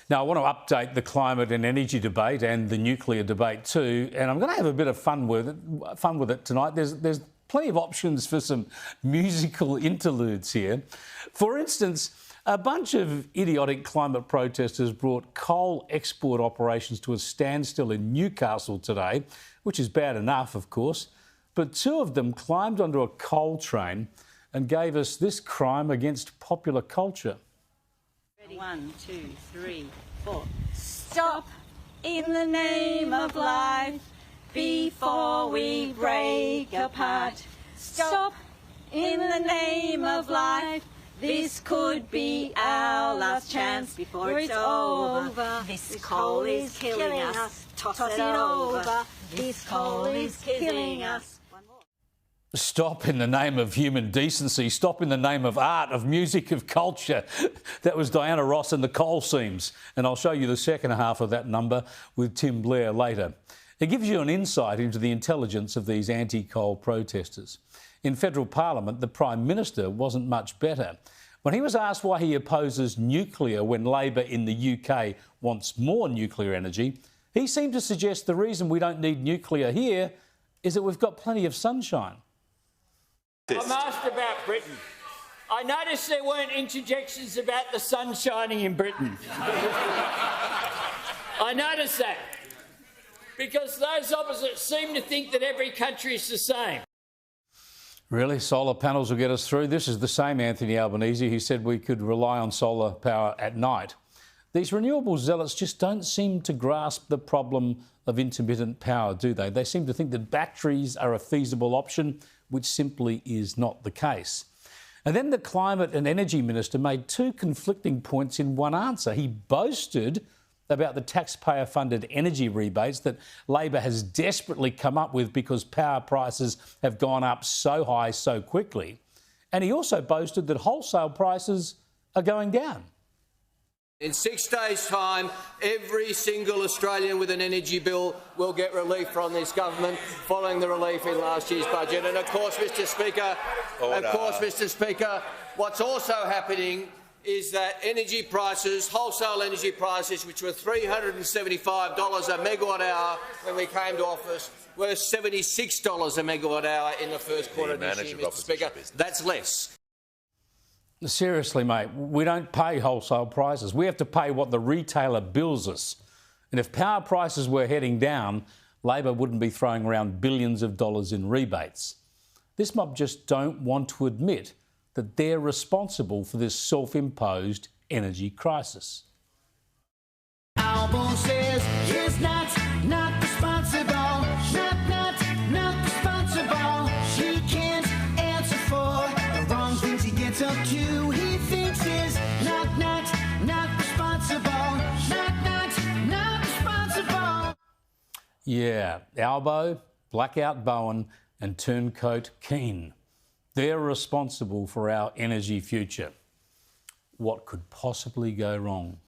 Now, I want to update the climate and energy debate and the nuclear debate too, and I'm going to have a bit of fun with it tonight. There's plenty of options for some musical interludes here. For instance, a bunch of idiotic climate protesters brought coal export operations to a standstill in Newcastle today, which is bad enough, of course. But two of them climbed onto a coal train and gave us this crime against popular culture. 1, 2, 3, 4. Stop in the name of life before we break apart. Stop in the name of life. This could be our last chance before it's over. This coal is killing us. Toss it over. This coal is killing us. Stop in the name of human decency. Stop in the name of art, of music, of culture. That was Diana Ross and the Coal Seams. And I'll show you the second half of that number with Tim Blair later. It gives you an insight into the intelligence of these anti-coal protesters. In federal parliament, the Prime Minister wasn't much better. When he was asked why he opposes nuclear when Labor in the UK wants more nuclear energy, he seemed to suggest the reason we don't need nuclear here is that we've got plenty of sunshine. I'm asked about Britain. I noticed there weren't interjections about the sun shining in Britain. I noticed that because those opposites seem to think that every country is the same. Really? Solar panels will get us through? This is the same Anthony Albanese who said we could rely on solar power at night. These renewable zealots just don't seem to grasp the problem of intermittent power, do they? They seem to think that batteries are a feasible option, which simply is not the case. And then the Climate and Energy Minister made two conflicting points in one answer. He boasted about the taxpayer-funded energy rebates that Labor has desperately come up with because power prices have gone up so high so quickly. And he also boasted that wholesale prices are going down. In 6 days' time, every single Australian with an energy bill will get relief from this government, following the relief in last year's budget. And of course, Mr. Speaker, what's also happening is that energy prices, wholesale energy prices, which were $375 a megawatt hour when we came to office, were $76 a megawatt hour in the first quarter of this year, Mr. Speaker. That's less. Seriously, mate, we don't pay wholesale prices. We have to pay what the retailer bills us. And if power prices were heading down, Labor wouldn't be throwing around billions of dollars in rebates. This mob just don't want to admit that they're responsible for this self-imposed energy crisis. Albo says he's not responsible, not responsible. She can't answer for the wrong things he gets up to. He thinks is not responsible, not responsible. Yeah, Albo, Blackout Bowen and turncoat Kean. They're responsible for our energy future. What could possibly go wrong?